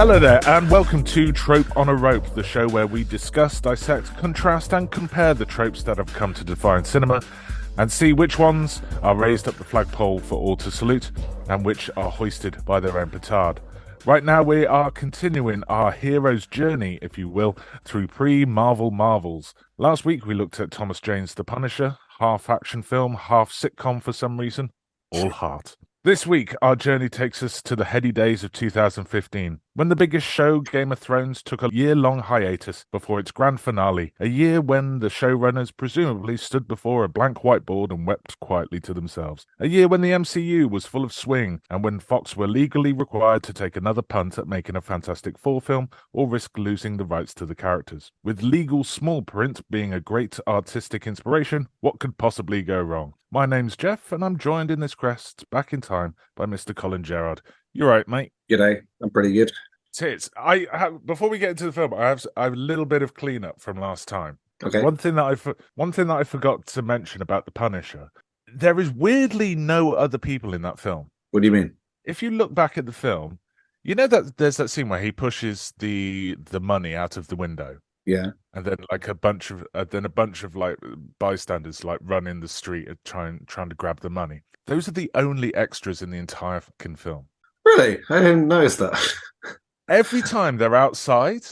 Hello there, and welcome to Trope on a Rope, the show where we discuss, dissect, contrast, and compare the tropes that have come to define cinema, and see which ones are raised up the flagpole for all to salute, and which are hoisted by their own petard. Right now, we are continuing our hero's journey, if you will, through pre-Marvel Marvels. Last week, we looked at Thomas Jane's The Punisher, half action film, half sitcom for some reason, all heart. This week, our journey takes us to the heady days of 2015, when the biggest show, Game of Thrones, took a year-long hiatus before its grand finale, a year when the showrunners presumably stood before a blank whiteboard and wept quietly to themselves, a year when the MCU was full of swing, and when Fox were legally required to take another punt at making a Fantastic Four film or risk losing the rights to the characters. With legal small print being a great artistic inspiration, what could possibly go wrong? My name's Jeff, and I'm joined in this quest back in time by Mr. Colin Gerard. You're right, mate. G'day. I'm pretty good. Tits. Before we get into the film, I have a little bit of cleanup from last time. Okay. One thing that I forgot to mention about The Punisher, there is weirdly no other people in that film. What do you mean? If you look back at the film, you know that there's that scene where he pushes the money out of the window. Yeah. And then like a bunch of like bystanders like run in the street trying to grab the money. Those are the only extras in the entire fucking film. Really? I didn't notice that. Every time they're outside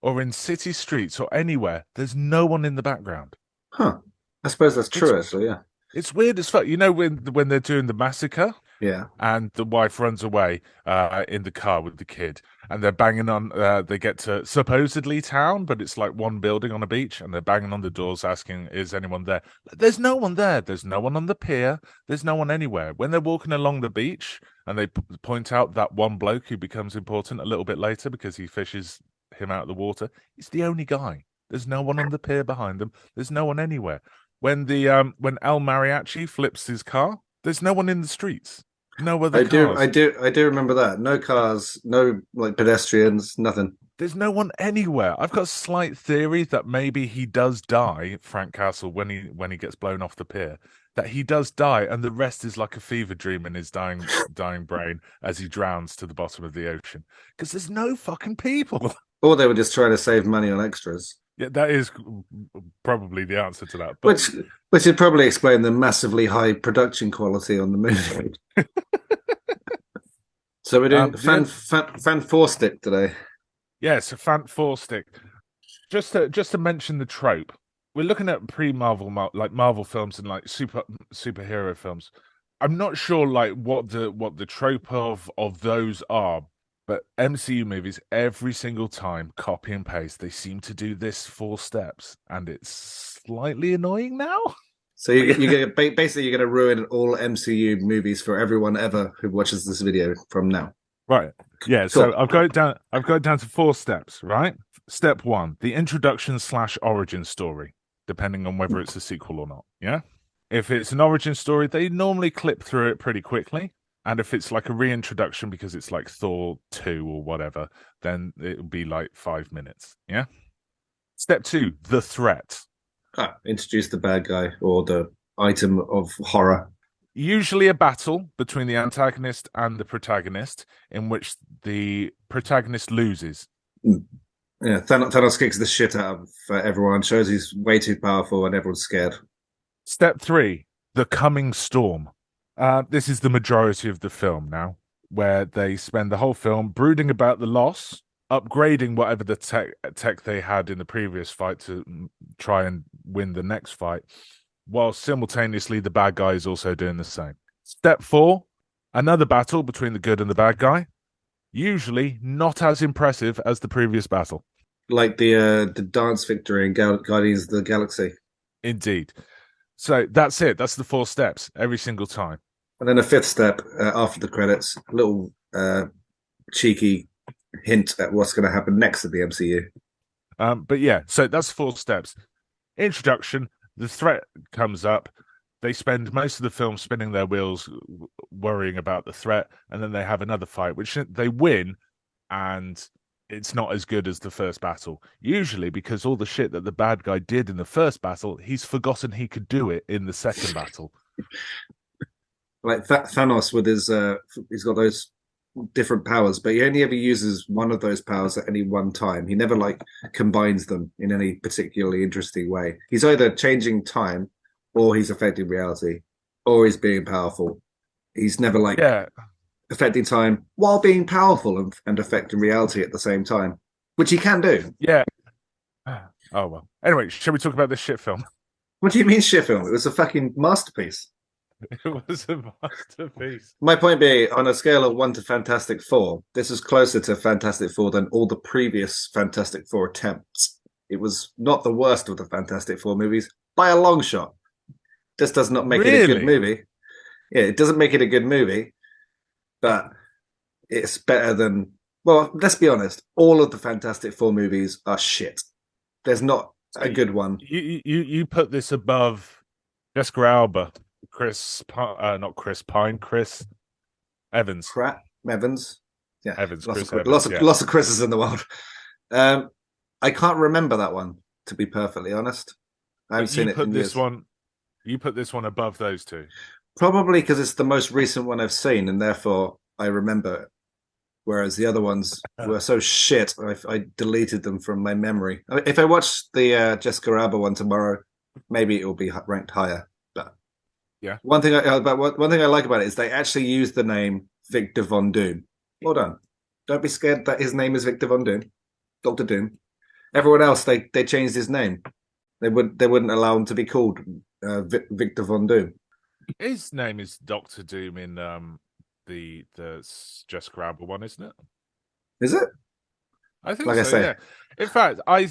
or in city streets or anywhere, there's no one in the background. Huh. I suppose that's true, actually, yeah. It's weird as fuck. You know when they're doing the massacre? Yeah. And the wife runs away in the car with the kid, and they're banging on. They get to supposedly town, but it's like one building on a beach, and they're banging on the doors asking, "Is anyone there?" There's no one there. There's no one on the pier. There's no one anywhere. When they're walking along the beach, and they point out that one bloke who becomes important a little bit later because he fishes him out of the water, he's the only guy. There's no one on the pier behind them. There's no one anywhere. When El Mariachi flips his car, there's no one in the streets. No other cars. I do remember that. No cars, no like pedestrians, nothing. There's no one anywhere. I've got a slight theory that maybe he does die, Frank Castle, when he gets blown off the pier. That he does die, and the rest is like a fever dream in his dying brain as he drowns to the bottom of the ocean. Because there's no fucking people. Or they were just trying to save money on extras. Yeah, that is probably the answer to that. But... Which would probably explain the massively high production quality on the movie. So we're doing FANT4STIC today. Yes, FANT4STIC. Just to mention the trope, we're looking at pre-Marvel, like Marvel films and like superhero films. I'm not sure like what the trope of those are. But MCU movies, every single time, copy and paste, they seem to do this 4 steps, and it's slightly annoying now. So you're going to ruin all MCU movies for everyone ever who watches this video from now. Right. Yeah. Cool. So I've got it down to 4 steps. Right. Step 1: the introduction / origin story, depending on whether it's a sequel or not. Yeah. If it's an origin story, they normally clip through it pretty quickly. And if it's like a reintroduction because it's like Thor 2 or whatever, then it'll be like 5 minutes. Yeah. Step 2: the threat. Introduce the bad guy or the item of horror. Usually a battle between the antagonist and the protagonist in which the protagonist loses. Yeah, Thanos kicks the shit out of everyone, shows he's way too powerful and everyone's scared. Step 3: the coming storm. This is the majority of the film now, where they spend the whole film brooding about the loss, upgrading whatever the tech they had in the previous fight to try and win the next fight, while simultaneously the bad guy is also doing the same. Step 4: another battle between the good and the bad guy, usually not as impressive as the previous battle. Like the dance victory in Guardians of the Galaxy. Indeed. So that's it. That's the 4 steps every single time. And then a 5th step after the credits, a little cheeky hint at what's going to happen next in the MCU. But yeah, so that's 4 steps. Introduction, the threat comes up. They spend most of the film spinning their wheels, worrying about the threat, and then they have another fight, which they win, and it's not as good as the first battle. Usually because all the shit that the bad guy did in the first battle, he's forgotten he could do it in the second battle. Like Thanos with his, he's got those different powers, but he only ever uses one of those powers at any one time. He never like combines them in any particularly interesting way. He's either changing time, or he's affecting reality, or he's being powerful. He's never like Yeah. affecting time while being powerful and affecting reality at the same time, which he can do. Yeah. Oh well. Anyway, shall we talk about this shit film? What do you mean shit film? It was a fucking masterpiece. It was a masterpiece. My point being, on a scale of 1 to Fantastic Four, this is closer to Fantastic Four than all the previous Fantastic Four attempts. It was not the worst of the Fantastic Four movies by a long shot. This does not make it a good movie. Yeah, it doesn't make it a good movie, but it's better than. Well, let's be honest. All of the Fantastic Four movies are shit. There's not a good one. You put this above Jessica Alba, Chris Evans. Evans. Yeah, Evans. Lots of Chris's in the world. I can't remember that one, to be perfectly honest. I haven't seen it in years. You put this one above those two. Probably because it's the most recent one I've seen, and therefore I remember it. Whereas the other ones were so shit, I deleted them from my memory. If I watch the Jessica Alba one tomorrow, maybe it will be ranked higher. But yeah, one thing I like about it is they actually use the name Victor Von Doom. Well done. Don't be scared that his name is Victor Von Doom, Doctor Doom. Everyone else they changed his name. They wouldn't allow him to be called Victor Von Doom. His name is Doctor Doom in the Jessica Alba one, isn't it? Is it? I think like so. I say. Yeah. In fact, I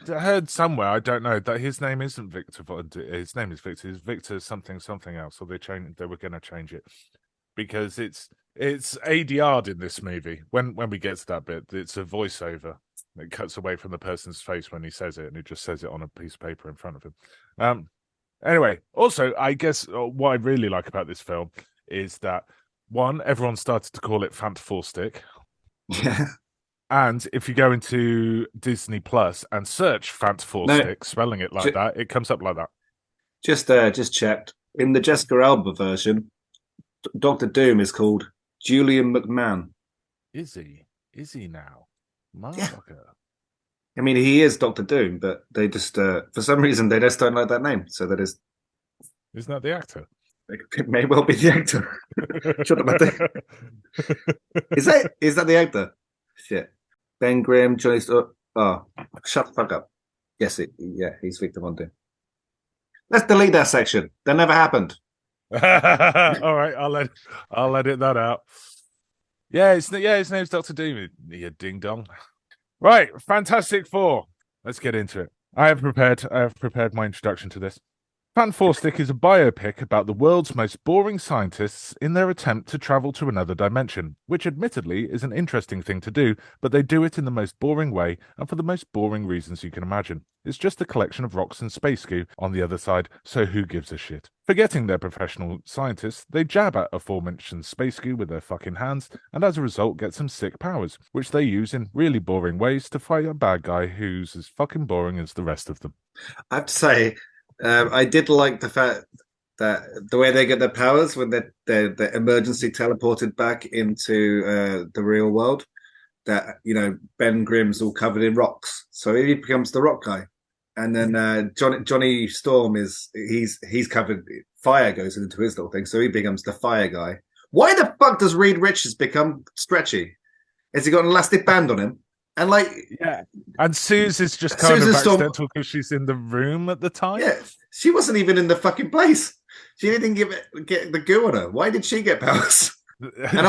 heard somewhere, I don't know, that his name isn't Victor. His name is Victor. It's Victor something else. Or they were going to change it because it's ADR'd in this movie. When we get to that bit, it's a voiceover. It cuts away from the person's face when he says it, and it just says it on a piece of paper in front of him. Anyway, also, I guess what I really like about this film is that, one, everyone started to call it FANT4STIC. Yeah. And if you go into Disney Plus and search FANT4STIC, spelling it like that, it comes up like that. Just checked. In the Jessica Alba version, Doctor Doom is called Julian McMahon. Is he? Is he now? Yeah. I mean, he is Doctor Doom, but they just, for some reason, they just don't like that name. So that is. Isn't that the actor? It may well be the actor. Shut up, Is that the actor? Shit. Ben Grimm, Johnny Storm. Oh, shut the fuck up. Yes, he's Victor Von Doom. Let's delete that section. That never happened. All right, I'll edit that out. Yeah, his name's Doctor Doom. You ding dong. Right, Fantastic Four. Let's get into it. I have prepared my introduction to this. FANT4STIC is a biopic about the world's most boring scientists in their attempt to travel to another dimension, which admittedly is an interesting thing to do, but they do it in the most boring way and for the most boring reasons you can imagine. It's just a collection of rocks and space goo on the other side, so who gives a shit? Forgetting they're professional scientists, they jab at aforementioned space goo with their fucking hands, and as a result get some sick powers, which they use in really boring ways to fight a bad guy who's as fucking boring as the rest of them. I have to say, I did like the fact that the way they get their powers when they're emergency teleported back into the real world, that, you know, Ben Grimm's all covered in rocks, so he becomes the rock guy, and then Johnny Storm he's covered. Fire goes into his little thing, so he becomes the fire guy. Why the fuck does Reed Richards become stretchy? Has he got an elastic band on him? And and Suze is just kind of accidental because she's in the room at the time. Yeah, she wasn't even in the fucking place. She didn't get the goo on her. Why did she get powers? And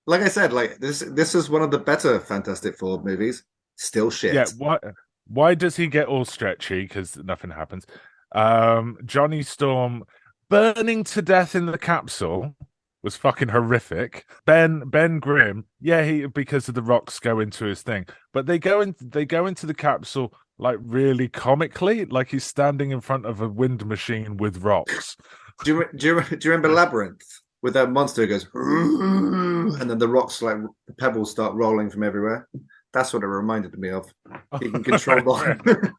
like I said, this is one of the better Fantastic Four movies. Still shit. Yeah. Why does he get all stretchy? Because nothing happens. Johnny Storm burning to death in the capsule was fucking horrific. Ben Grimm, because of the rocks go into his thing, but they go into the capsule like really comically, like he's standing in front of a wind machine with rocks. Do you remember Labyrinth with that monster who goes, and then the rocks, like the pebbles, start rolling from everywhere? That's what it reminded me of. You can control that.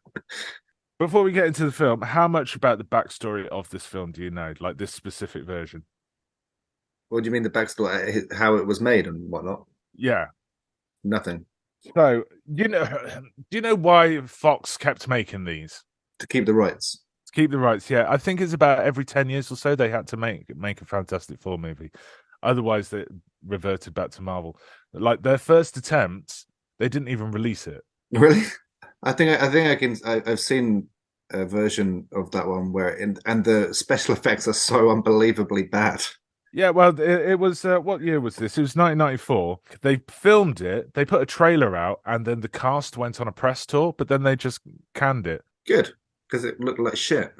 Before we get into the film, how much about the backstory of this film do you know, like this specific version? What do you mean the backstory? How it was made and whatnot? Yeah. Nothing. So do you know why Fox kept making these? To keep the rights. To keep the rights, yeah. I think it's about every 10 years or so they had to make a Fantastic Four movie. Otherwise, they reverted back to Marvel. Like their first attempts, they didn't even release it. Really? I've seen a version of that one where and the special effects are so unbelievably bad. Yeah, well, it was what year was this? It was 1994. They filmed it, they put a trailer out, and then the cast went on a press tour, but then they just canned it. Good, because it looked like shit.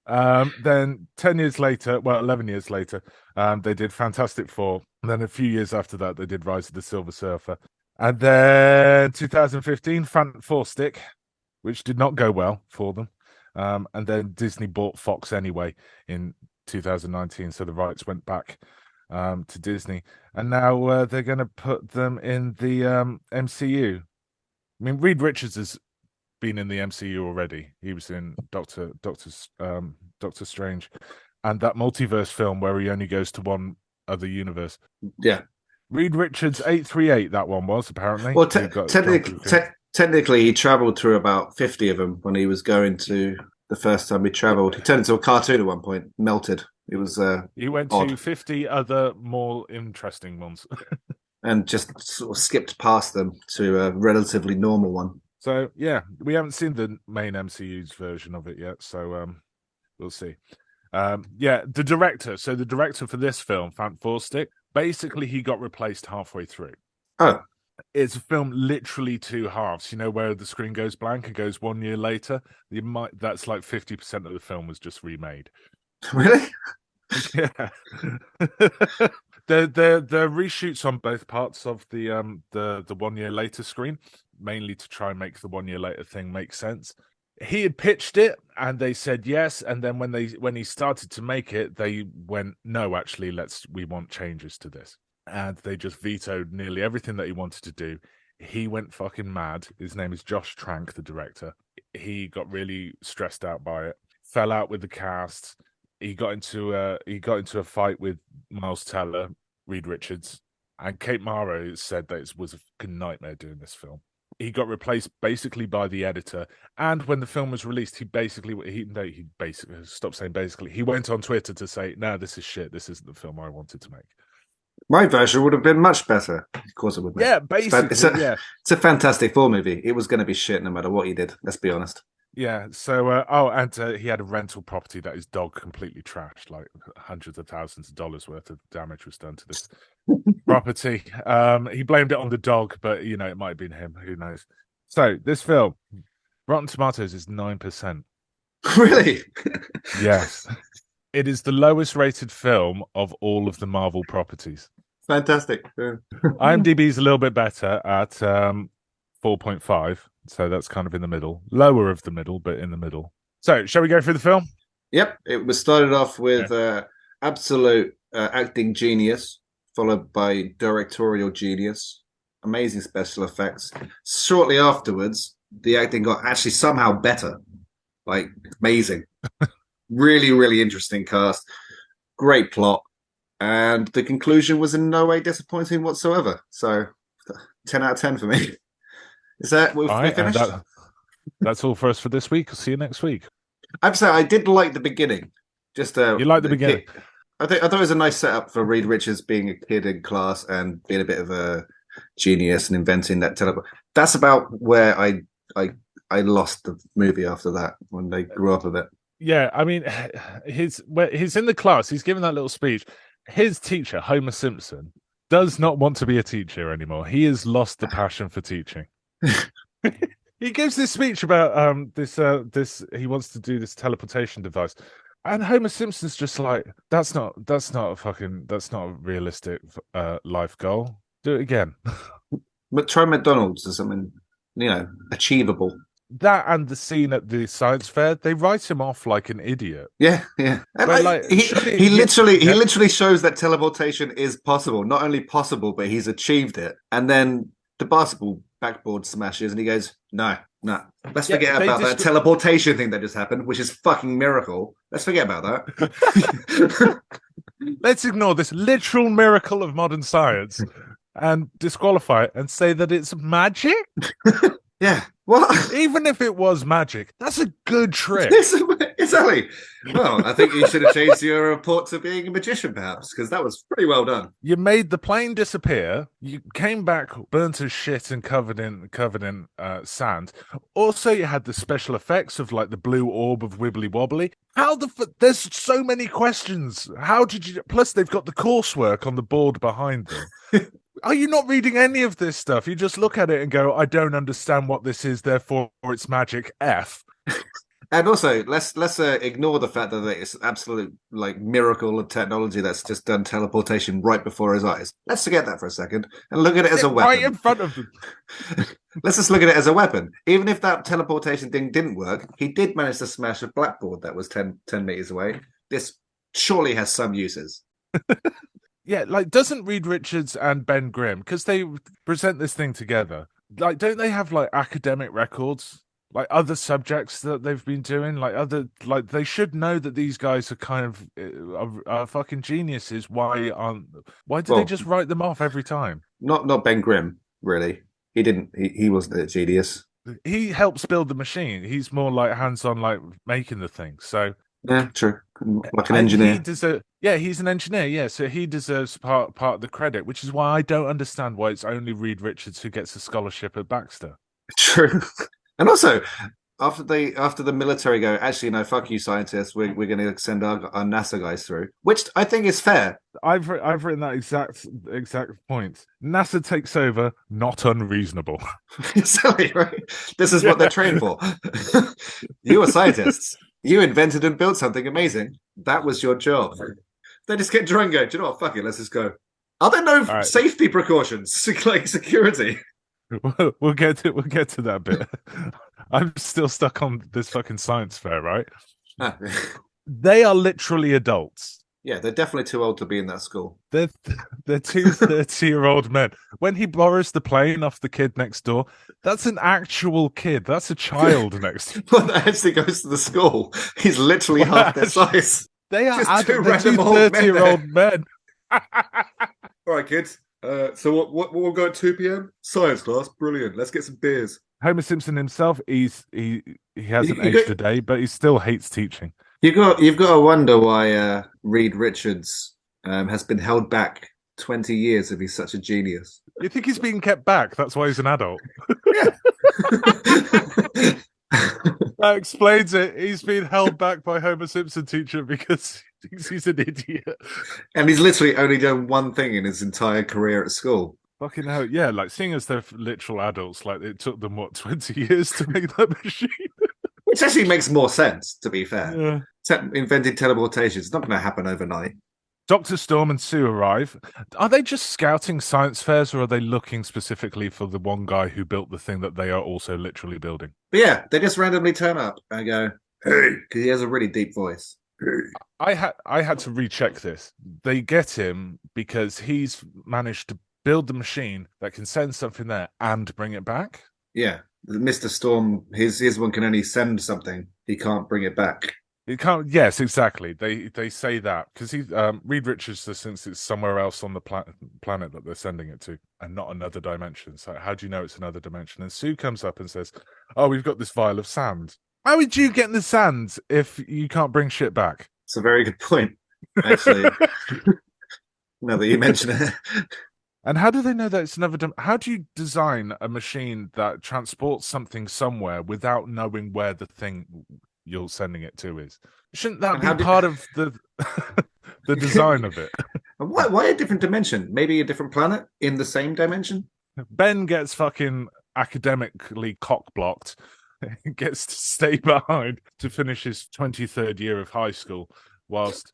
Then 10 years later, well, 11 years later, they did Fantastic Four. And then a few years after that, they did Rise of the Silver Surfer. And then 2015, FANT4STIC, which did not go well for them. And then Disney bought Fox anyway in 2019, so the rights went back to Disney. And now they're going to put them in the MCU. I mean, Reed Richards has been in the MCU already. He was in Doctor Strange, and that multiverse film where he only goes to one other universe. Yeah, Reed Richards 838. That one was apparently. Well, technically, he travelled through about 50 of them when he was going to the first time he travelled. He turned into a cartoon at one point, melted. It was he went odd. to 50 other more interesting ones, and just sort of skipped past them to a relatively normal one. So yeah, we haven't seen the main MCU's version of it yet, so we'll see. Yeah, the director. So the director for this film, FANT4STIC, basically he got replaced halfway through. Oh. It's a film literally two halves, you know, where the screen goes blank and goes 1 year later. That's like 50% of the film was just remade. Really? Yeah. The reshoots on both parts of the 1 year later screen, mainly to try and make the 1 year later thing make sense. He had pitched it and they said yes, and then when he started to make it, they went, no, actually we want changes to this. And they just vetoed nearly everything that he wanted to do. He went fucking mad. His name is Josh Trank, the director. He got really stressed out by it. Fell out with the cast. He got into a fight with Miles Teller, Reed Richards, and Kate Mara said that it was a fucking nightmare doing this film. He got replaced basically by the editor. And when the film was released, he basically stopped saying basically. He went on Twitter to say, "No, this is shit. This isn't the film I wanted to make." My version would have been much better. Of course it would be. Yeah, basically, it's a Fantastic Four movie. It was going to be shit no matter what you did. Let's be honest. Yeah, so, he had a rental property that his dog completely trashed, like hundreds of thousands of dollars worth of damage was done to this property. He blamed it on the dog, but, you know, it might have been him. Who knows? So, this film, Rotten Tomatoes is 9%. Really? Yes. It is the lowest rated film of all of the Marvel properties. Fantastic. Yeah. IMDb is a little bit better at 4.5, so that's kind of in the middle. Lower of the middle, but in the middle. So, shall we go through the film? Yep. It was started off with absolute acting genius, followed by directorial genius, amazing special effects. Shortly afterwards, the acting got actually somehow better. Like, amazing. Really, really interesting cast. Great plot. And the conclusion was in no way disappointing whatsoever. So, 10 out of 10 for me. Is that we finished? That's all for us for this week. I'll see you next week. I have to say, I did like the beginning. You like the beginning? I thought it was a nice setup for Reed Richards being a kid in class and being a bit of a genius and inventing that teleport. That's about where I lost the movie after that, when they grew up a bit. Yeah, I mean, he's in the class. He's giving that little speech. His teacher, Homer Simpson, does not want to be a teacher anymore. He has lost the passion for teaching. He gives this speech about this. He wants to do this teleportation device, and Homer Simpson's just like, that's not a realistic life goal. Do it again. But try McDonald's or something, achievable. That and the scene at the science fair, they write him off like an idiot. Yeah. Like, he literally shows that teleportation is possible. Not only possible, but he's achieved it. And then the backboard smashes, and he goes, "No, let's forget about that teleportation thing that just happened, which is fucking miracle." Let's forget about that. Let's ignore this literal miracle of modern science and disqualify it and say that it's magic. Yeah. What? Even if it was magic, that's a good trick. Exactly. Well, I think you should have changed your report to being a magician, perhaps, because that was pretty well done. You made the plane disappear. You came back burnt as shit and covered in sand. Also, you had the special effects of like the blue orb of wibbly wobbly. There's so many questions. How did you? Plus, they've got the coursework on the board behind them. Are you not reading any of this stuff? You just look at it and go, I don't understand what this is, therefore it's magic F. And also, let's ignore the fact that it's an absolute like miracle of technology that's just done teleportation right before his eyes. Let's forget that for a second and look at it as a weapon. Right in front of them. Let's just look at it as a weapon. Even if that teleportation thing didn't work, he did manage to smash a blackboard that was 10 meters away. This surely has some uses. Yeah, like doesn't Reed Richards and Ben Grimm, because they present this thing together, like don't they have like academic records, like other subjects that they've been doing, like they should know that these guys are kind of are fucking geniuses. Why do they just write them off every time? Not Ben Grimm, really. He wasn't a genius. He helps build the machine. He's more like hands-on, like making the thing. So yeah, true. Like an engineer. He's an engineer. Yeah, so he deserves part of the credit, which is why I don't understand why it's only Reed Richards who gets a scholarship at Baxter. True, and also after the military go, actually, no, fuck you, scientists. We're going to send our NASA guys through, which I think is fair. I've written that exact point. NASA takes over, not unreasonable. Silly, right? This is what they're trained for. You are scientists. You invented and built something amazing. That was your job. They just get drunk and go, do you know what? Fuck it, let's just go. Are there no safety precautions, like security? We'll get to that bit. I'm still stuck on this fucking science fair, right? They are literally adults. Yeah, they're definitely too old to be in that school. They're two 30-year-old men. When he borrows the plane off the kid next door, that's an actual kid. That's a child next door. Well, that actually goes to the school. He's literally half their size. They are two 30-year-old men. All right, kids. So what we'll go at 2 p.m? Science class. Brilliant. Let's get some beers. Homer Simpson himself, he hasn't aged a day, but he still hates teaching. You've got to wonder why Reed Richards has been held back 20 years if he's such a genius. You think he's being kept back? That's why he's an adult. Yeah. That explains it. He's been held back by Homer Simpson teacher because he thinks he's an idiot. And he's literally only done one thing in his entire career at school. Fucking hell, yeah, like seeing as they're literal adults, like it took them, 20 years to make that machine? Which actually makes more sense, to be fair. Yeah. Invented teleportation. It's not going to happen overnight. Dr. Storm and Sue arrive. Are they just scouting science fairs, or are they looking specifically for the one guy who built the thing that they are also literally building? But yeah, they just randomly turn up and go, hey, because he has a really deep voice. Hey. I had to recheck this. They get him because he's managed to build the machine that can send something there and bring it back. Yeah. Mr. Storm, his one can only send something. He can't bring it back. It can't. Yes, exactly. They say that because Reed Richards thinks it's somewhere else on the planet that they're sending it to, and not another dimension. So how do you know it's another dimension? And Sue comes up and says, "Oh, we've got this vial of sand. How would you get in the sand if you can't bring shit back?" It's a very good point, actually. Now that you mention it. And how do they know that it's another? How do you design a machine that transports something somewhere without knowing where the thing you're sending it to is? Shouldn't that be part of the the design of it? Why a different dimension? Maybe a different planet in the same dimension? Ben gets fucking academically cock-blocked. Gets to stay behind to finish his 23rd year of high school, whilst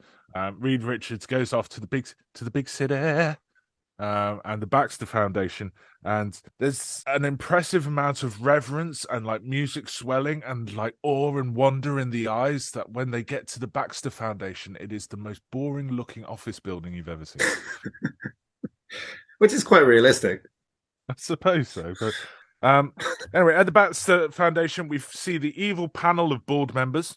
Reed Richards goes off to the big city. And the Baxter Foundation, and there's an impressive amount of reverence and like music swelling and like awe and wonder in the eyes that when they get to the Baxter Foundation, it is the most boring looking office building you've ever seen. Which is quite realistic. I suppose so. But anyway, at the Baxter Foundation, we see the evil panel of board members.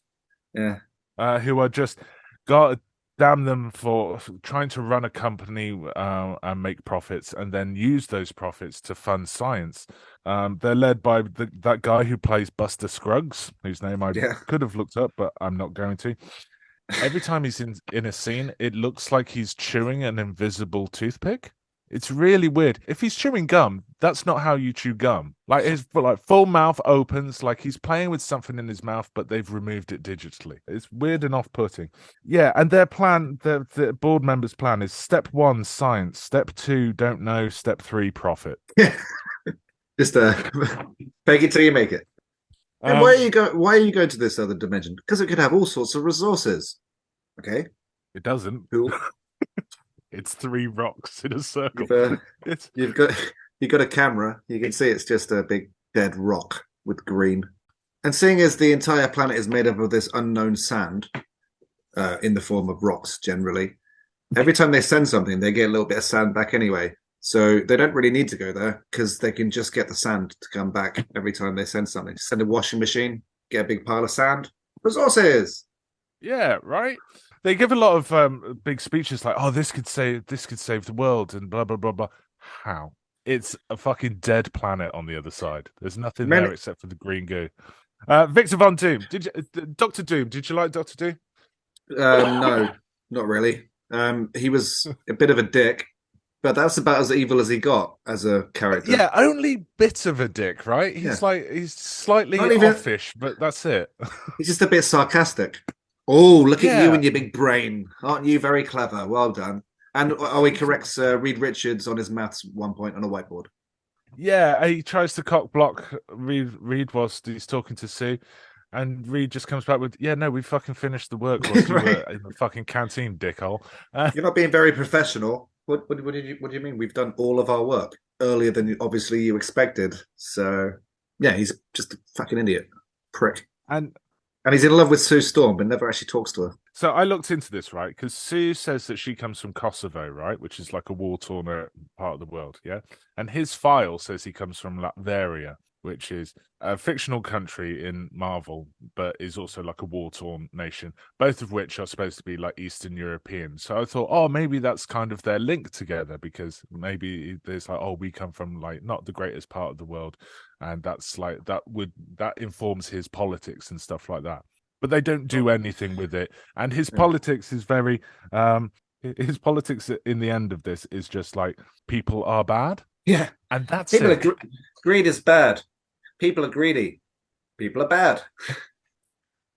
Yeah. who are just God damn them for trying to run a company and make profits, and then use those profits to fund science. They're led by that guy who plays Buster Scruggs, whose name I Yeah. could have looked up, but I'm not going to. Every time he's in a scene, it looks like he's chewing an invisible toothpick. It's really weird. If he's chewing gum, that's not how you chew gum. Like his full mouth opens, like he's playing with something in his mouth, but they've removed it digitally. It's weird and off-putting. Yeah, and their plan, the board members' plan is step 1, science. Step 2, don't know. Step 3, profit. Yeah. Just fake it till you make it. And why are you going to this other dimension? Because it could have all sorts of resources. Okay. It doesn't. Cool. It's 3 rocks in a circle. You've got a camera. You can see it's just a big dead rock with green. And seeing as the entire planet is made up of this unknown sand, in the form of rocks generally, every time they send something, they get a little bit of sand back anyway. So they don't really need to go there because they can just get the sand to come back every time they send something. Send a washing machine, get a big pile of sand. Resources. Yeah, right. They give a lot of big speeches like, "Oh, this could save the world," and blah blah blah blah. How? It's a fucking dead planet on the other side. There's nothing there except for the green goo. Victor Von Doom, Doctor Doom? Did you like Doctor Doom? No, not really. He was a bit of a dick, but that's about as evil as he got as a character. Yeah, only bit of a dick, right? He's he's slightly offish, but that's it. He's just a bit sarcastic. Oh, look at you and your big brain. Aren't you very clever? Well done. And he corrects Reed Richards on his maths 1 point on a whiteboard. Yeah, he tries to cock block Reed whilst he's talking to Sue, and Reed just comes back with, "Yeah, no, we fucking finished the work whilst you were in the fucking canteen, dickhole." You're not being very professional. What do you mean? We've done all of our work earlier than obviously you expected. So yeah, he's just a fucking idiot, prick. And he's in love with Sue Storm, but never actually talks to her. So I looked into this, right? Because Sue says that she comes from Kosovo, right? Which is like a war-torn part of the world, yeah? And his file says he comes from Latveria, which is a fictional country in Marvel, but is also like a war-torn nation, both of which are supposed to be like Eastern European. So I thought, oh, maybe that's kind of their link together, because maybe there's like, oh, we come from like not the greatest part of the world, and that's like that informs his politics and stuff like that. But they don't do anything with it, and his politics is very his politics in the end of this is just like people are bad. Yeah, and that's people greed is bad. People are greedy. People are bad.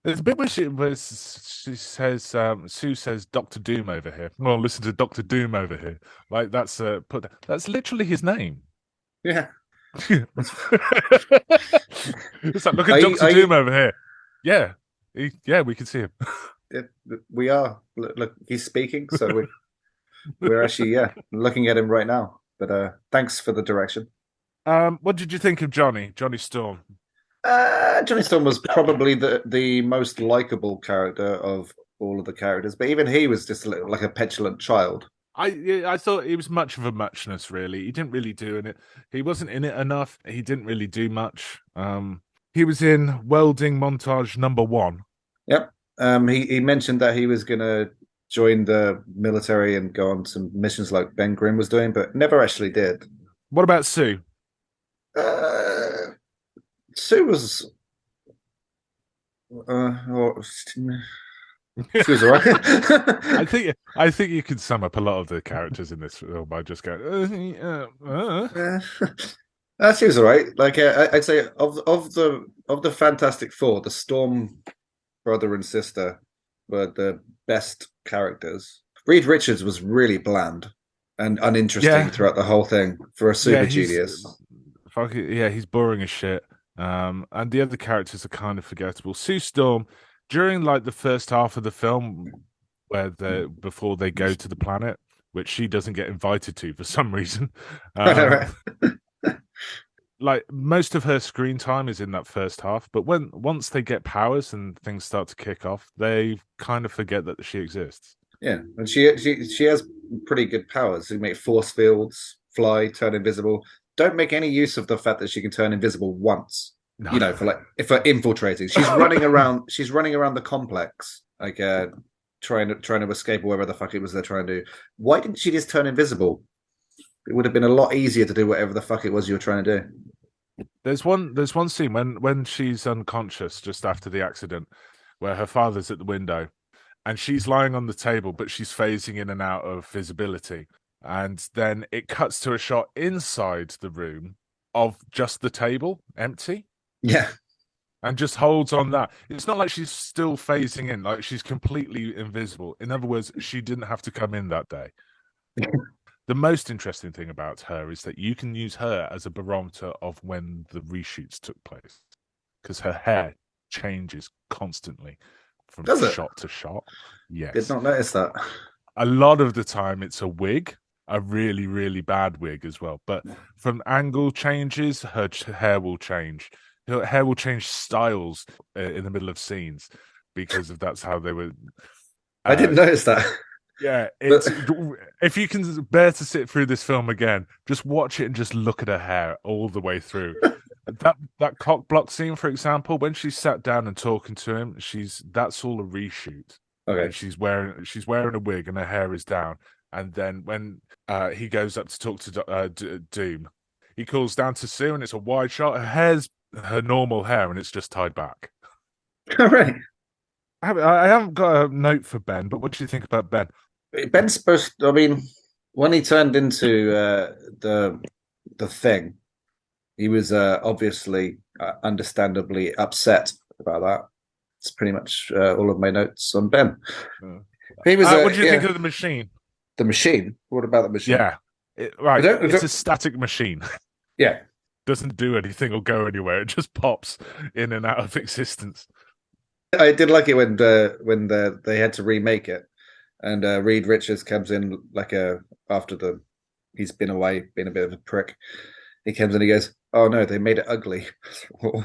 There's a bit where she says, Sue says, "Doctor Doom over here." Well, listen to Doctor Doom over here. Like that's literally his name. Yeah. It's like, look at Doctor Doom over here. Yeah, we can see him. We are. Look, he's speaking, so we're actually looking at him right now. But thanks for the direction. What did you think of Johnny Storm? Johnny Storm was probably the most likable character of all of the characters, but even he was just a little like a petulant child. I thought he was much of a muchness, really. He didn't really do it. He wasn't in it enough. He didn't really do much. He was in welding montage number 1. Yep. He mentioned that he was going to join the military and go on some missions like Ben Grimm was doing, but never actually did. What about Sue? Sue was... she was all right. I think you could sum up a lot of the characters in this film by just going... She was all right. Like I'd say of the Fantastic Four, the Storm brother and sister were the best characters. Reed Richards was really bland and uninteresting throughout the whole thing for a super genius. He's boring as shit. And the other characters are kind of forgettable. Sue Storm, during like the first half of the film, before they go to the planet, which she doesn't get invited to for some reason. Like most of her screen time is in that first half, but once they get powers and things start to kick off, they kind of forget that she exists. Yeah, and she has pretty good powers. She can make force fields, fly, turn invisible. Don't make any use of the fact that she can turn invisible once. No. You know, for infiltrating. She's running around. She's running around the complex, like trying to escape or whatever the fuck it was they're trying to do. Why didn't she just turn invisible? It would have been a lot easier to do whatever the fuck it was you were trying to do. There's one scene when she's unconscious just after the accident, where her father's at the window, and she's lying on the table, but she's phasing in and out of visibility. And then it cuts to a shot inside the room of just the table, empty, Yeah. and just holds on that. It's not like she's still phasing in, like she's completely invisible. In other words, she didn't have to come in that day. The most interesting thing about her is that you can use her as a barometer of when the reshoots took place, because her hair changes constantly from Does it? shot to shot. Did Yes. not notice that. A lot of the time it's a wig, a really, really bad wig as well. But from angle changes, her hair will change. Her hair will change styles in the middle of scenes because of that's how they were. I didn't notice that. Yeah, But if you can bear to sit through this film again, just watch it and just look at her hair all the way through. That cock block scene, for example, when she's sat down and talking to him, that's all a reshoot. okay. And she's wearing a wig and her hair is down. And then when he goes up to talk to Doom, he calls down to Sue, and it's a wide shot. Her hair's her normal hair, and it's just tied back. All right. I haven't got a note for Ben, but what do you think about Ben? Ben's supposed. I mean, when he turned into the thing, he was obviously, understandably upset about that. It's pretty much all of my notes on Ben. He was. What do you think of the machine? The machine? What about the machine? Yeah, right. It's a static machine. Yeah. Doesn't do anything or go anywhere. It just pops in and out of existence. I did like it when they had to remake it, and Reed Richards comes in after he's been away, being a bit of a prick. He comes in, he goes, "Oh no, they made it ugly.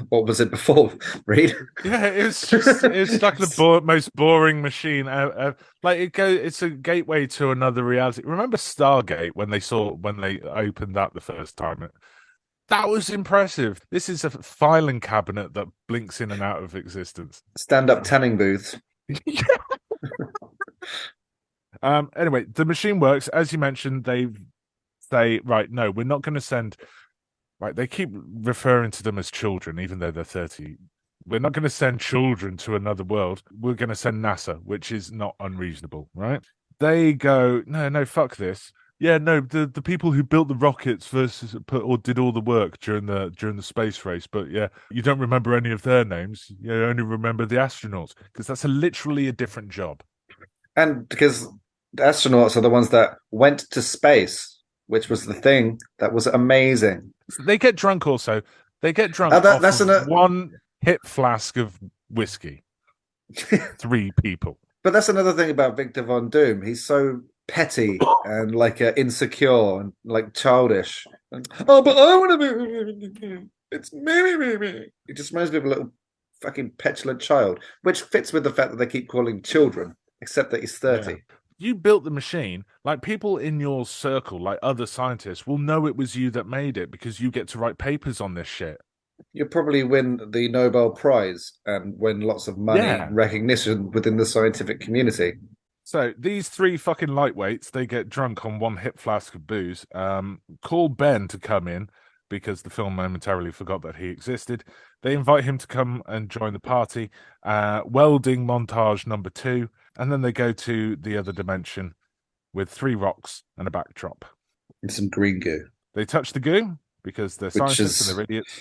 What was it before, Reed?" Yeah, it's like the most boring machine. It's a gateway to another reality. Remember Stargate when they opened that the first time? That was impressive. This is a filing cabinet that blinks in and out of existence. Stand-up tanning booths. Anyway, the machine works. As you mentioned, they say, right, no, we're not going to send... Right, they keep referring to them as children, even though they're 30. We're not going to send children to another world. We're going to send NASA, which is not unreasonable, right? They go, no, fuck this. Yeah, no, the people who built the rockets or did all the work during the space race, but yeah, you don't remember any of their names. You only remember the astronauts because that's literally a different job. And because the astronauts are the ones that went to space, which was the thing that was amazing. They get drunk also. They get drunk That's one hip flask of whiskey. 3 people. But that's another thing about Victor Von Doom. He's so petty and insecure and childish. And, oh, but I want to be. It's me. He just reminds me of a little fucking petulant child, which fits with the fact that they keep calling children, except that he's 30. Yeah. You built the machine. Like people in your circle, like other scientists, will know it was you that made it because you get to write papers on this shit. You'll probably win the Nobel Prize and win lots of money and recognition within the scientific community. So these 3 fucking lightweights, they get drunk on 1 hip flask of booze. Call Ben to come in because the film momentarily forgot that he existed. They invite him to come and join the party. Welding montage number 2. And then they go to the other dimension with 3 rocks and a backdrop. And some green goo. They touch the goo because they're scientists and they're idiots.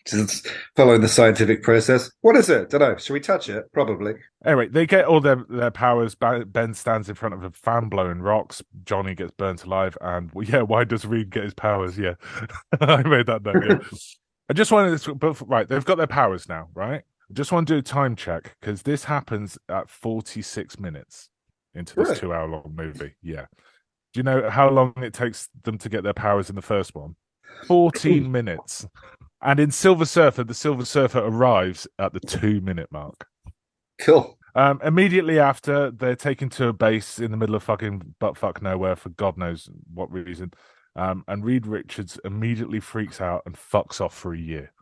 Just following the scientific process. What is it? Don't know. Should we touch it? Probably. Anyway, they get all their powers. Ben stands in front of a fan blowing rocks. Johnny gets burnt alive. And why does Reed get his powers? Yeah, I made that note. Yeah. I just wanted to, but right, they've got their powers now, right? I just want to do a time check because this happens at 46 minutes into this 2-hour-long movie. Yeah. Do you know how long it takes them to get their powers in the first one? 14 minutes. And in Silver Surfer, the Silver Surfer arrives at the 2-minute mark. Cool. Immediately after, they're taken to a base in the middle of fucking buttfuck nowhere for God knows what reason. And Reed Richards immediately freaks out and fucks off for a year.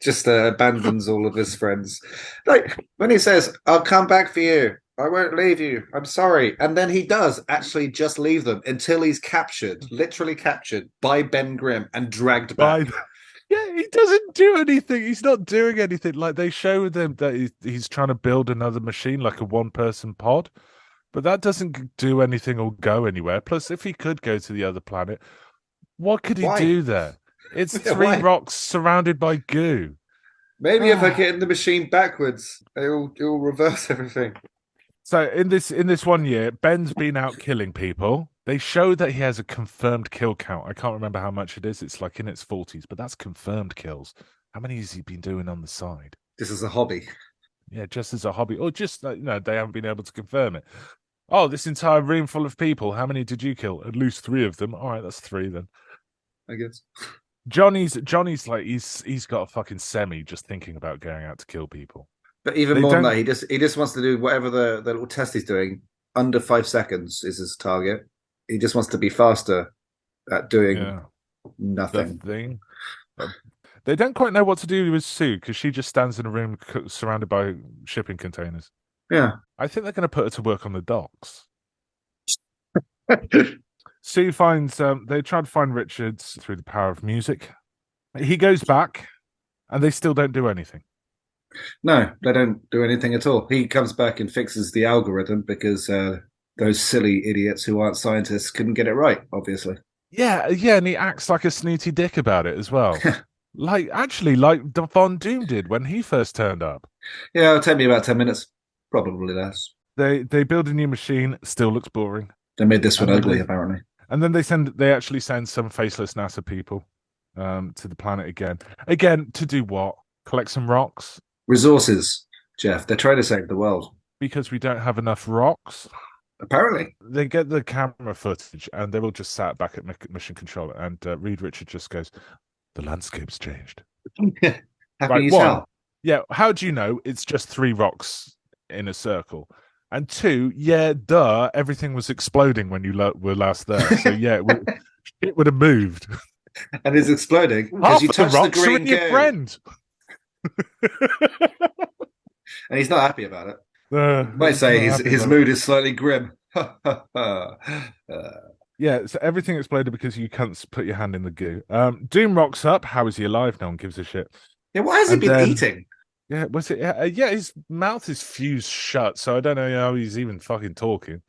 Just abandons all of his friends. Like when he says, "I'll come back for you. I won't leave you. I'm sorry," and then he does actually just leave them until he's captured, literally captured by Ben Grimm and dragged By back. the... Yeah, he doesn't do anything. He's not doing anything. Like they show them that he's trying to build another machine, like a one-person pod, but that doesn't do anything or go anywhere. Plus, if he could go to the other planet, what could he Why? do there? It's three Why? rocks surrounded by goo. Maybe if I get in the machine backwards, it'll reverse everything. So in this 1 year, Ben's been out killing people. They show that he has a confirmed kill count. I can't remember how much it is. It's like in its 40s, but that's confirmed kills. How many has he been doing on the side? This is a hobby. Yeah, just as a hobby, or just they haven't been able to confirm it. Oh, this entire room full of people. How many did you kill? At least three of them. All right, that's three then. I guess. Johnny's like he's got a fucking semi just thinking about going out to kill people. But even They more than don't. that, he just wants to do whatever the little test he's doing under 5 seconds is his target. He just wants to be faster at doing Yeah, the nothing. thing. Uh, They don't quite know what to do with Sue because she just stands in a room surrounded by shipping containers. Yeah. I think they're going to put her to work on the docks. Sue finds they try to find Richards through the power of music. He goes back, and they still don't do anything. No, they don't do anything at all. He comes back and fixes the algorithm because those silly idiots who aren't scientists couldn't get it right, obviously. Yeah, and he acts like a snooty dick about it as well. Like Von Doom did when he first turned up. Yeah, it'll take me about 10 minutes, probably less. They build a new machine, still looks boring. They made this one And then ugly, they- apparently. And then they actually send some faceless NASA people to the planet again. Again, to do what? Collect some rocks? Resources, Jeff. They're trying to save the world. Because we don't have enough rocks. Apparently. They get the camera footage and they're all just sat back at mission control. And Reed Richard just goes, the landscape's changed. How Right, can you one, tell? yeah, how do you know it's just three rocks in a circle? And two, yeah, duh, everything was exploding when you were last there. So yeah, it would have moved. And it's exploding because Half you of the touched the rocks are green in your goo. friend. And he's not happy about it. Might He's say not his happy his about mood it. is slightly grim. Yeah, so everything exploded because you cunts put your hand in the goo. Doom rocks up. How is he alive? No one gives a shit. Yeah, why has he And been then- eating? Yeah, was it? Yeah, his mouth is fused shut, so I don't know how he's even fucking talking.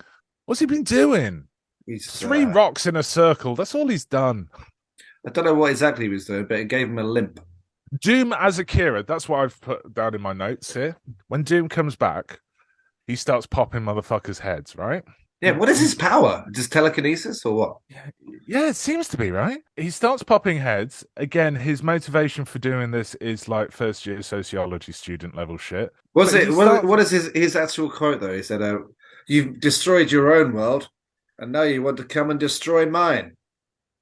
What's he been doing? He's Three rocks in a circle. That's all he's done. I don't know what exactly he was doing, but it gave him a limp. Doom as Akira. That's what I've put down in my notes here. When Doom comes back, he starts popping motherfuckers' heads, right? Yeah, what is his power? Just telekinesis or what? Yeah, it seems to be, right? He starts popping heads. Again, his motivation for doing this is like first year sociology student level shit. Was But it? he What, starts- what is his actual quote though? He said, "You've destroyed your own world, and now you want to come and destroy mine.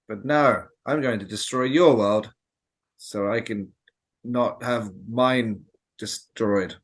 But no, I'm going to destroy your world, so I can not have mine destroyed."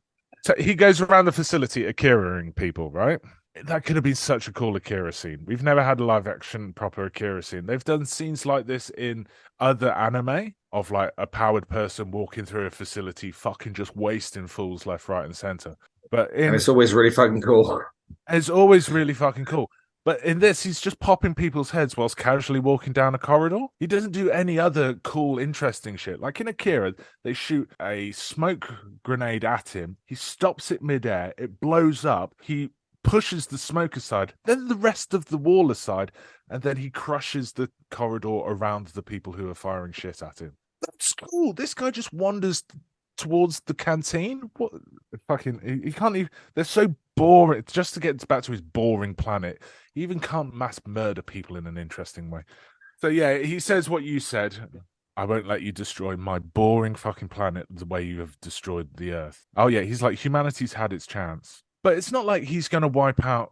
So he goes around the facility Akira-ing people, right? That could have been such a cool Akira scene. We've never had a live action proper Akira scene. They've done scenes like this in other anime of like a powered person walking through a facility, fucking just wasting fools left, right, and center. But And it's always really fucking cool. it's always really fucking cool. But in this, he's just popping people's heads whilst casually walking down a corridor. He doesn't do any other cool, interesting shit. Like in Akira, they shoot a smoke grenade at him. He stops it midair. It blows up. He pushes the smoke aside, then the rest of the wall aside, and then he crushes the corridor around the people who are firing shit at him. That's cool. This guy just wanders towards the canteen. What fucking he can't even. They're so boring. Just to get back to his boring planet, he even can't mass murder people in an interesting way. So yeah, he says what you said. I won't let you destroy my boring fucking planet the way you have destroyed the Earth. Oh yeah, he's like humanity's had its chance. But it's not like he's going to wipe out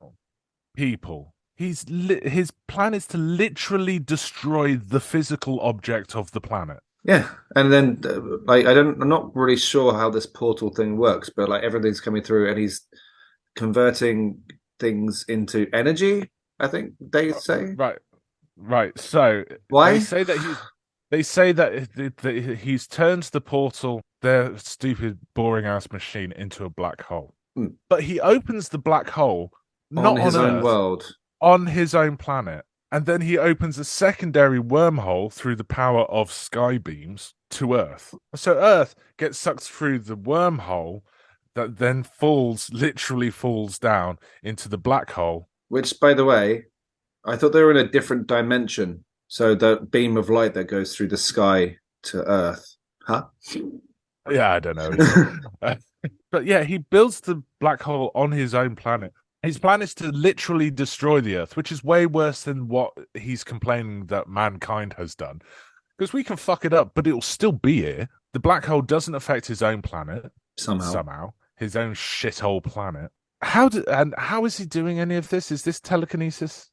people. His plan is to literally destroy the physical object of the planet. Yeah, and then like I'm not really sure how this portal thing works, but like everything's coming through, and he's converting things into energy. I think they say. Right. So Why? they say that They say that he's turned the portal, their stupid, boring ass machine, into a black hole. But he opens the black hole On not his on own Earth, world. on his own planet. And then he opens a secondary wormhole through the power of sky beams to Earth. So Earth gets sucked through the wormhole that then literally falls down into the black hole. Which, by the way, I thought they were in a different dimension. So the beam of light that goes through the sky to Earth. Huh? Yeah, I don't know. But yeah, he builds the black hole on his own planet. His plan is to literally destroy the Earth, which is way worse than what he's complaining that mankind has done. Because we can fuck it up, but it'll still be here. The black hole doesn't affect his own planet somehow, his own shithole planet. How is he doing any of this? Is this telekinesis?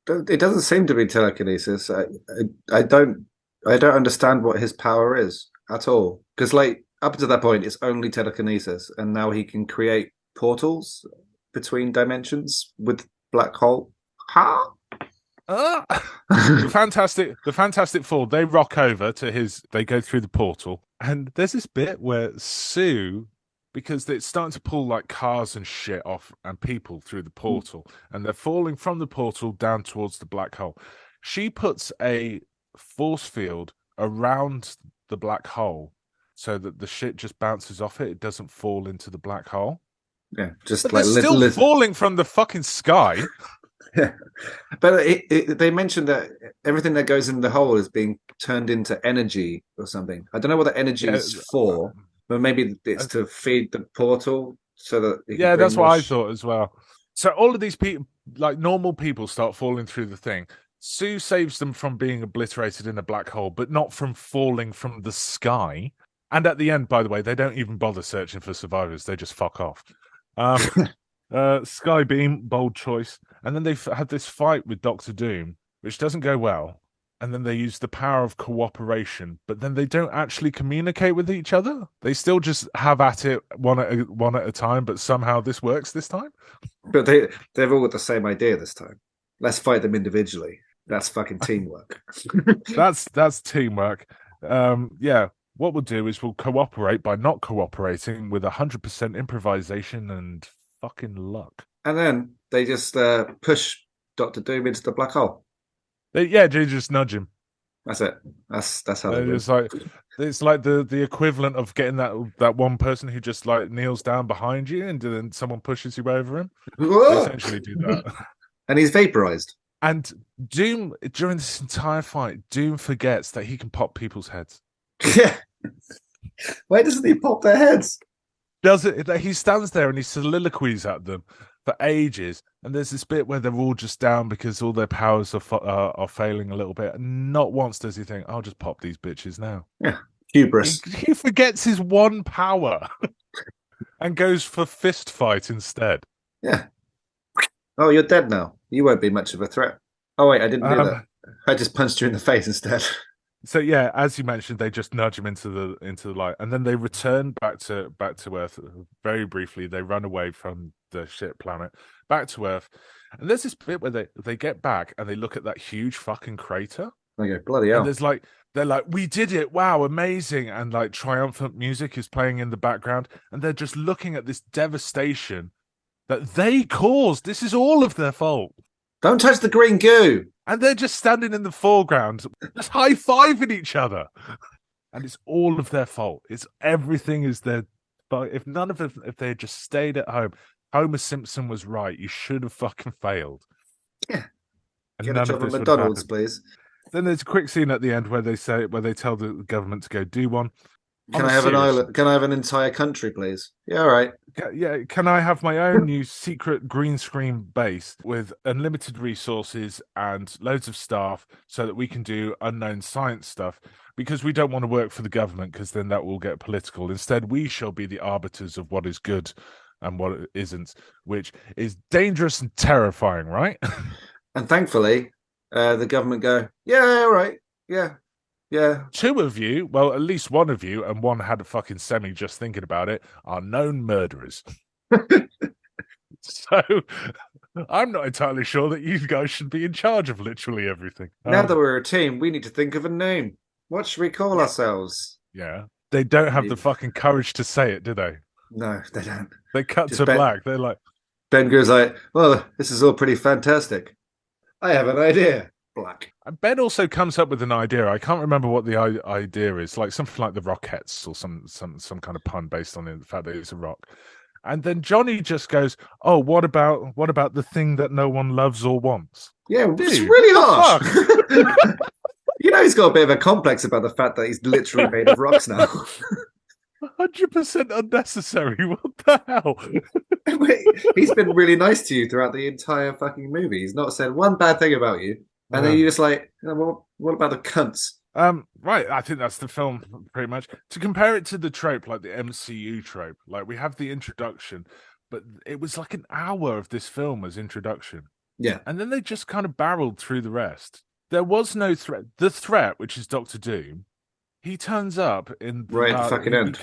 It doesn't seem to be telekinesis. I don't understand what his power is at all. Because like up to that point, it's only telekinesis, and now he can create portals between dimensions with black hole. Huh? The Fantastic Four, they rock over to they go through the portal, and there's this bit where Sue, because it's starting to pull like cars and shit off and people through the portal, and they're falling from the portal down towards the black hole. She puts a force field around the black hole so that the shit just bounces off it. It doesn't fall into the black hole. Yeah, just but like they're still falling from the fucking sky. Yeah, but they mentioned that everything that goes in the hole is being turned into energy or something. I don't know what the energy is for, but maybe it's to feed the portal so that that's what I thought as well. So all of these people, like normal people, start falling through the thing. Sue saves them from being obliterated in a black hole, but not from falling from the sky. And at the end, by the way, they don't even bother searching for survivors; they just fuck off. Skybeam, bold choice. And then they've had this fight with Doctor Doom, which doesn't go well. And then they use the power of cooperation, but then they don't actually communicate with each other. They still just have at it one at a time, but somehow this works this time. But they've all got the same idea this time. Let's fight them individually. That's fucking teamwork. That's teamwork. Yeah. What we'll do is we'll cooperate by not cooperating with 100% improvisation and fucking luck. And then they just push Doctor Doom into the black hole. They just nudge him. That's it. That's how they do. It's like the equivalent of getting that one person who just like kneels down behind you and then someone pushes you over him. They essentially do that. And he's vaporized. And Doom, during this entire fight, Doom forgets that he can pop people's heads. Yeah. Why doesn't he pop their heads? Does it? He stands there and he soliloquies at them for ages. And there's this bit where they're all just down because all their powers are failing a little bit. And not once does he think, "I'll just pop these bitches now." Yeah, hubris. He forgets his one power and goes for fist fight instead. Yeah. Oh, you're dead now. You won't be much of a threat. Oh wait, I didn't do that. I just punched you in the face instead. So yeah, as you mentioned, they just nudge him into the light, and then they return back to Earth very briefly. They run away from the shit planet back to Earth, and there's this bit where they get back and they look at that huge fucking crater. They go, bloody hell! And they're like, "We did it! Wow, amazing!" And like triumphant music is playing in the background, and they're just looking at this devastation that they caused. This is all of their fault. Don't touch the green goo. And they're just standing in the foreground, just high-fiving each other. And it's all of their fault. Everything is their fault. If they had just stayed at home, Homer Simpson was right. You should have fucking failed. Yeah. Get a job at McDonald's, please. Then there's a quick scene at the end where they tell the government to go do one. Can I have an island? Can I have an entire country, please? Yeah, all right. Yeah, can I have my own new secret green screen base with unlimited resources and loads of staff so that we can do unknown science stuff? Because we don't want to work for the government, because then that will get political. Instead, we shall be the arbiters of what is good and what isn't, which is dangerous and terrifying, right? And thankfully, the government go, yeah, all right, yeah. Yeah. Two of you, well, at least one of you, and one had a fucking semi just thinking about it, are known murderers. So I'm not entirely sure that you guys should be in charge of literally everything. Now that we're a team, we need to think of a name. What should we call ourselves? Yeah. They don't have the fucking courage to say it, do they? No, they don't. They cut Just to black. They're like, Ben goes like, "Well, this is all pretty fantastic. I have an idea." Black. Ben also comes up with an idea. I can't remember what the idea is, like something like the Rockettes or some kind of pun based on the fact that it's a rock. And then Johnny just goes, "Oh, what about the thing that no one loves or wants?" Yeah, Dude, it's really what harsh. You know, he's got a bit of a complex about the fact that he's literally made of rocks now. 100% unnecessary. What the hell? He's been really nice to you throughout the entire fucking movie. He's not said one bad thing about you. And then you're just like, well, what about the cunts? Right. I think that's the film pretty much. To compare it to the trope, like the MCU trope, like we have the introduction, but it was like an hour of this film as introduction. Yeah. And then they just kind of barreled through the rest. There was no threat. The threat, which is Doctor Doom, he turns up in right at the fucking end.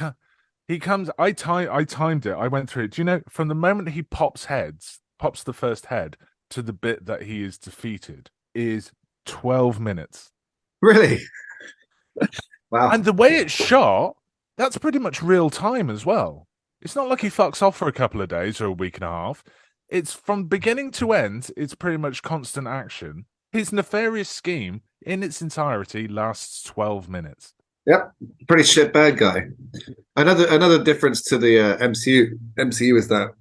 He comes. I timed it. I went through it. Do you know from the moment he pops the first head to the bit that he is defeated is 12 minutes. Really? Wow. And the way it's shot, that's pretty much real time as well. It's not like he fucks off for a couple of days or a week and a half. It's from beginning to end. It's pretty much constant action. His nefarious scheme in its entirety lasts 12 minutes. Yep, pretty shit bad guy. Another difference to the MCU is that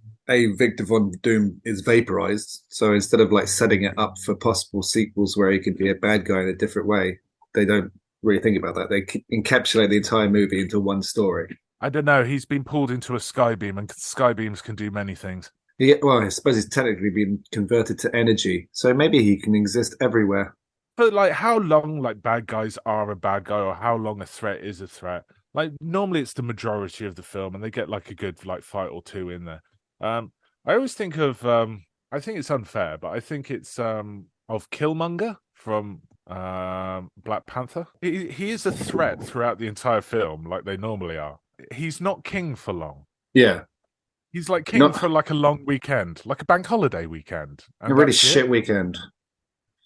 Victor Von Doom is vaporized. So instead of like setting it up for possible sequels where he can be a bad guy in a different way, they don't really think about that. They encapsulate the entire movie into one story. I don't know. He's been pulled into a skybeam, and skybeams can do many things. Well, I suppose he's technically been converted to energy, so maybe he can exist everywhere. But like, how long like bad guys are a bad guy, or how long a threat is a threat? Like normally, it's the majority of the film, and they get like a good like fight or two in there. I always think of I think it's unfair, but I think it's of Killmonger from Black Panther. He is a threat throughout the entire film, like they normally are. He's not king for long. Yeah. He's like king for like a long weekend, like a bank holiday weekend. A really shit weekend.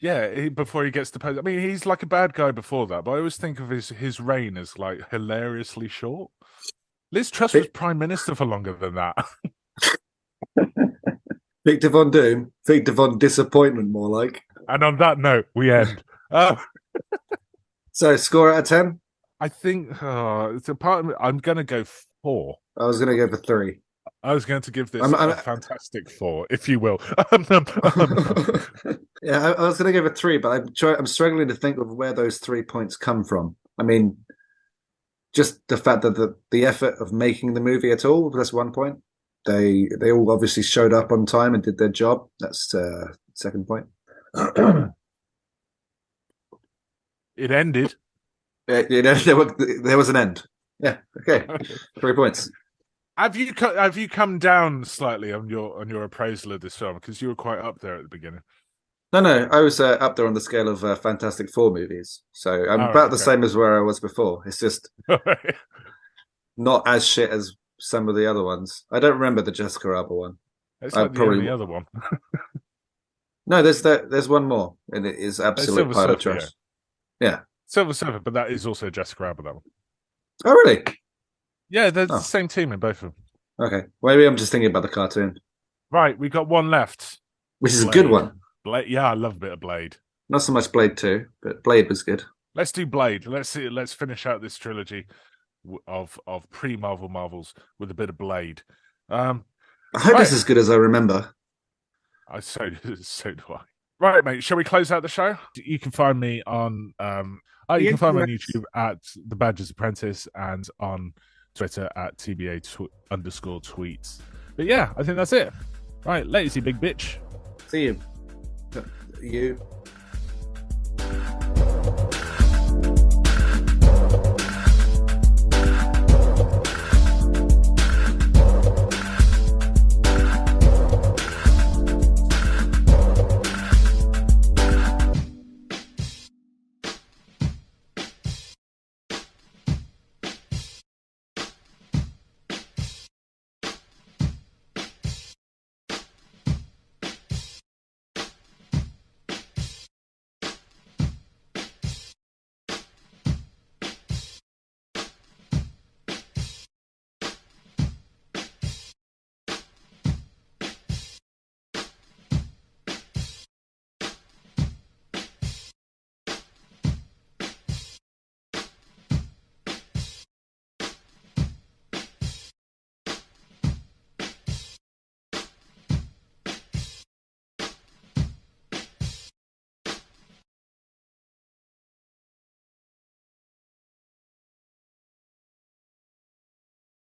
Yeah, before he gets to post. I mean, he's like a bad guy before that, but I always think of his reign as like hilariously short. Liz Truss was prime minister for longer than that. Victor Von Doom, Victor Von Disappointment, more like. And on that note, we end. So, score out of 10? I think it's a part of me, I'm going to go 4. I was going to go for 3. I was going to give this a fantastic 4, if you will. Yeah, I was going to give it 3, but I'm struggling to think of where those 3 points come from. I mean, just the fact that the effort of making the movie at all, that's 1 point. They all obviously showed up on time and did their job. That's second point. It ended. There was an end. Yeah. Okay. 3 points. Have you come down slightly on your appraisal of this film, because you were quite up there at the beginning? No, I was up there on the scale of Fantastic Four movies, so I'm about the same as where I was before. It's just not as shit as some of the other ones. I don't remember the Jessica Alba one. It's like the only other one. No, there's one more, and it is absolute pile of trash. Yeah. Silver Surfer, but that is also Jessica Alba, that one. Oh, really? Yeah, they're the same team in both of them. Okay. Well, maybe I'm just thinking about the cartoon. Right, we got one left. Which is a good one. Blade. Yeah, I love a bit of Blade. Not so much Blade 2, but Blade was good. Let's do Blade. Let's finish out this trilogy of pre-Marvel Marvels with a bit of Blade. I hope it's as good as I remember. So do I. Right, mate. Shall we close out the show? You can find me on you can find me on YouTube at The Badger's Apprentice and on Twitter at TBA_tweets. But yeah, I think that's it. Right, lazy big bitch. See you. You.